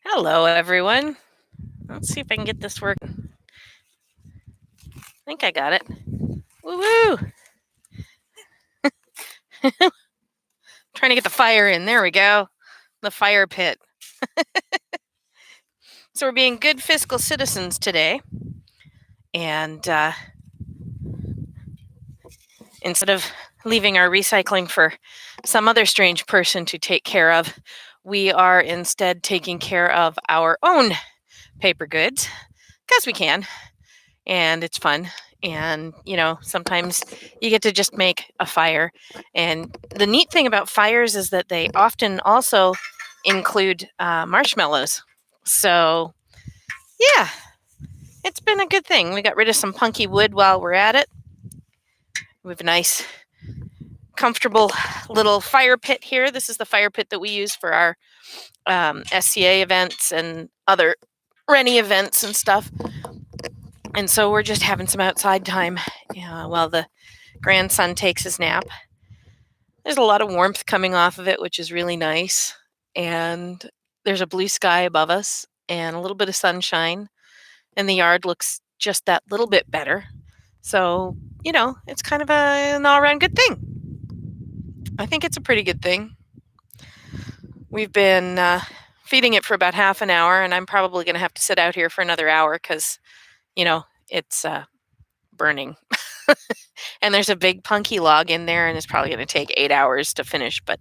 Hello, everyone. Let's see if I can get this working. I think I got it. Woo woo! Trying to get the fire in. There we go. The fire pit. So we're being good fiscal citizens today. And instead of leaving our recycling for some other strange person to take care of, we are instead taking care of our own paper goods because we can. And it's fun. And, sometimes you get to just make a fire. And the neat thing about fires is that they often also include marshmallows. So, yeah, it's been a good thing. We got rid of some punky wood while we're at it. We have a nice, comfortable little fire pit here. This is the fire pit that we use for our SCA events and other Rennie events and stuff. And so we're just having some outside time while the grandson takes his nap. There's a lot of warmth coming off of it, which is really nice. And there's a blue sky above us and a little bit of sunshine. And the yard looks just that little bit better. So, it's kind of an all around good thing. I think it's a pretty good thing. We've been feeding it for about half an hour, and I'm probably going to have to sit out here for another hour because, it's burning. And there's a big punky log in there, and it's probably going to take 8 hours to finish. But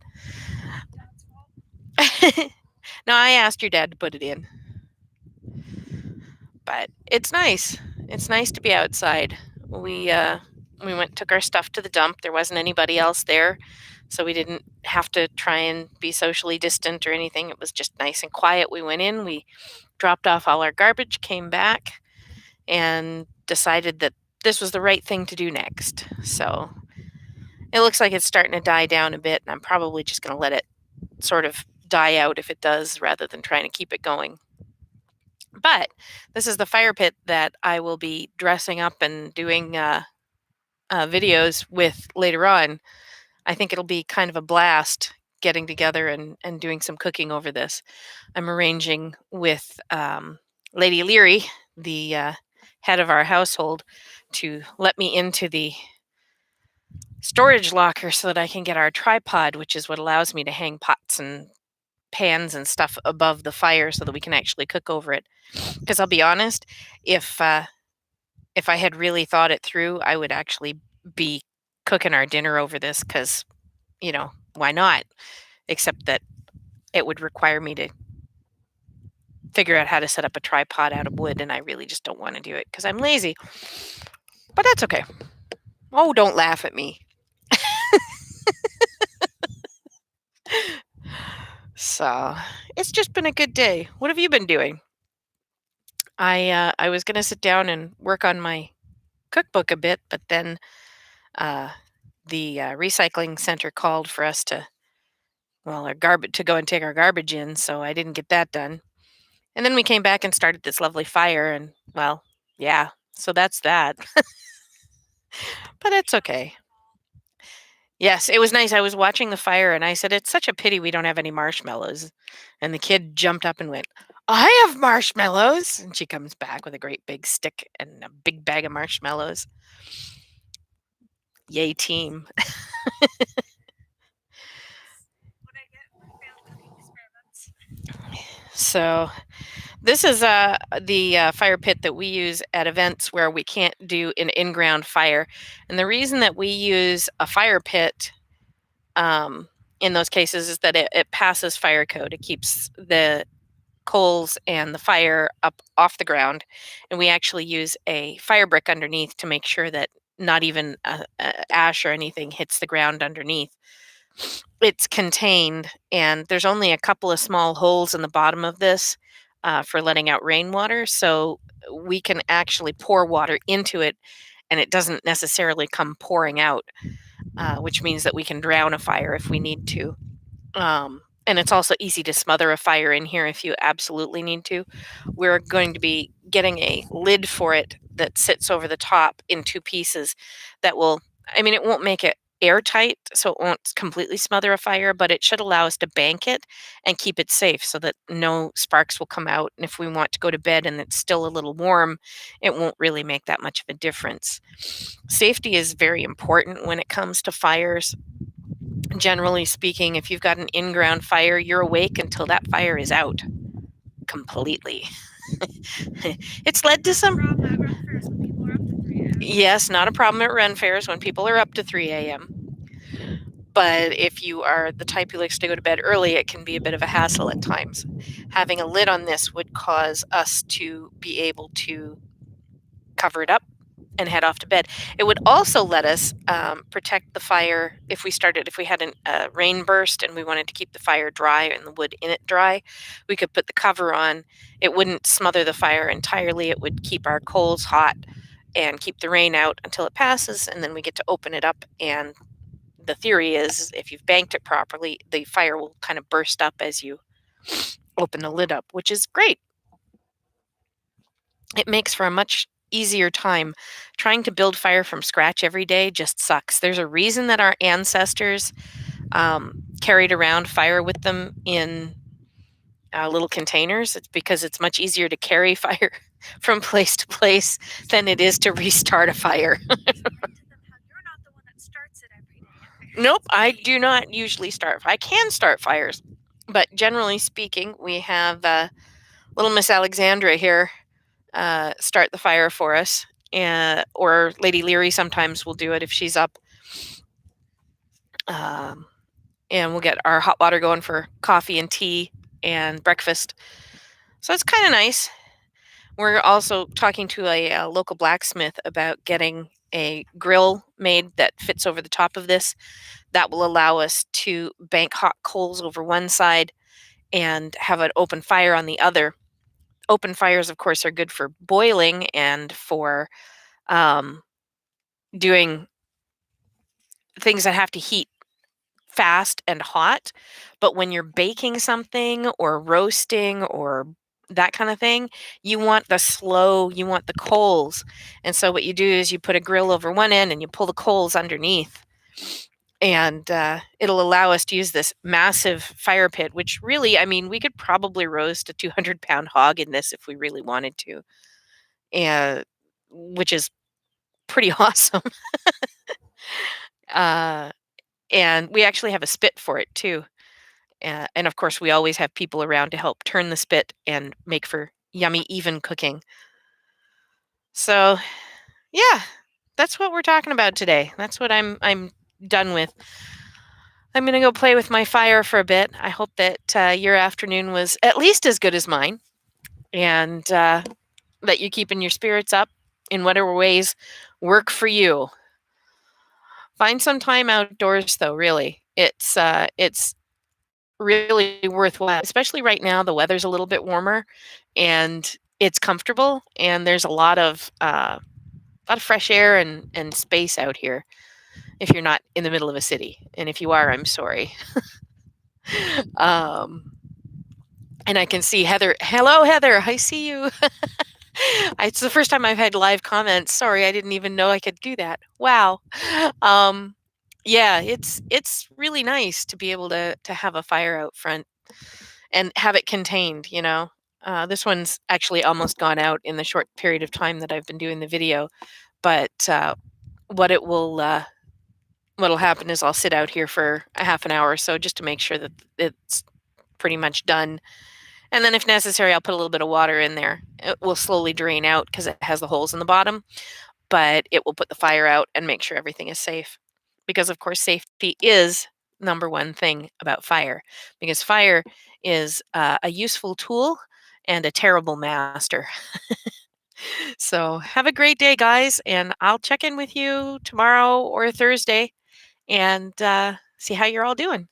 no, I asked your dad to put it in. But it's nice. It's nice to be outside. We took our stuff to the dump. There wasn't anybody else there, so we didn't have to try and be socially distant or anything. It was just nice and quiet. We went in, we dropped off all our garbage, came back, and decided that this was the right thing to do next. So it looks like it's starting to die down a bit, and I'm probably just going to let it sort of die out if it does, rather than trying to keep it going. But this is the fire pit that I will be dressing up and doing videos with later on. I think it'll be kind of a blast getting together and doing some cooking over this. I'm arranging with Lady Leary, the head of our household, to let me into the storage locker so that I can get our tripod, which is what allows me to hang pots and pans and stuff above the fire so that we can actually cook over it. Because I'll be honest, if I had really thought it through, I would actually be cooking our dinner over this because, why not? Except that it would require me to figure out how to set up a tripod out of wood, and I really just don't want to do it because I'm lazy. But that's okay. Oh, don't laugh at me. So, it's just been a good day. What have you been doing? I was going to sit down and work on my cookbook a bit, but then the recycling center called for us to go and take our garbage in, so I didn't get that done. And then we came back and started this lovely fire, and yeah, so that's that. But it's okay. Yes, it was nice. I was watching the fire and I said, "It's such a pity we don't have any marshmallows." And the kid jumped up and went, "I have marshmallows." And she comes back with a great big stick and a big bag of marshmallows. Yay, team. So this is the fire pit that we use at events where we can't do an in-ground fire. And the reason that we use a fire pit in those cases is that it passes fire code. It keeps the coals and the fire up off the ground. And we actually use a fire brick underneath to make sure that not even ash or anything hits the ground underneath. It's contained, and there's only a couple of small holes in the bottom of this for letting out rainwater, so we can actually pour water into it, and it doesn't necessarily come pouring out, which means that we can drown a fire if we need to. And it's also easy to smother a fire in here if you absolutely need to. We're going to be getting a lid for it that sits over the top in two pieces that will, it won't make it airtight so it won't completely smother a fire, but it should allow us to bank it and keep it safe so that no sparks will come out. And if we want to go to bed and it's still a little warm, it won't really make that much of a difference. Safety is very important when it comes to fires. Generally speaking, if you've got an in-ground fire, you're awake until that fire is out completely. It's led to some. Yes, not a problem at Ren fairs when people are up to 3 a.m. But if you are the type who likes to go to bed early, it can be a bit of a hassle at times. Having a lid on this would cause us to be able to cover it up and head off to bed. It would also let us protect the fire if we had a rain burst and we wanted to keep the fire dry and the wood in it dry. We could put the cover on. It wouldn't smother the fire entirely. It would keep our coals hot and keep the rain out until it passes, and then we get to open it up. And the theory is if you've banked it properly, the fire will kind of burst up as you open the lid up, which is great. It makes for a much easier time. Trying to build fire from scratch every day just sucks. There's a reason that our ancestors carried around fire with them in little containers. It's because it's much easier to carry fire from place to place than it is to restart a fire. Nope, I do not usually start. I can start fires, but generally speaking, we have little Miss Alexandra here start the fire for us, or Lady Leary sometimes will do it if she's up. And we'll get our hot water going for coffee and tea and breakfast. So it's kind of nice. We're also talking to a local blacksmith about getting a grill made that fits over the top of this. That will allow us to bank hot coals over one side and have an open fire on the other. Open fires, of course, are good for boiling and for doing things that have to heat fast and hot. But when you're baking something or roasting or that kind of thing, you want the coals. And so what you do is you put a grill over one end and you pull the coals underneath. And it'll allow us to use this massive fire pit, which really, I mean, we could probably roast a 200-pound hog in this if we really wanted to, and which is pretty awesome. And we actually have a spit for it too. And of course, we always have people around to help turn the spit and make for yummy, even cooking. So, yeah, that's what we're talking about today. That's what I'm done with. I'm gonna go play with my fire for a bit. I hope that your afternoon was at least as good as mine, and that you're keeping your spirits up in whatever ways work for you. Find some time outdoors, though. Really, it's really worthwhile, especially right now. The weather's a little bit warmer, and it's comfortable, and there's a lot of fresh air and space out here. If you're not in the middle of a city, and if you are, I'm sorry. um, and I can see Heather. Hello, Heather. I see you. It's the first time I've had live comments. Sorry, I didn't even know I could do that. Wow. Um, yeah, it's really nice to be able to have a fire out front and have it contained. This one's actually almost gone out in the short period of time that I've been doing the video. But what it will what'll happen is I'll sit out here for a half an hour or so just to make sure that it's pretty much done. And then if necessary, I'll put a little bit of water in there. It will slowly drain out because it has the holes in the bottom, but it will put the fire out and make sure everything is safe. Because of course, safety is number one thing about fire, because fire is a useful tool and a terrible master. So have a great day, guys, and I'll check in with you tomorrow or Thursday and see how you're all doing.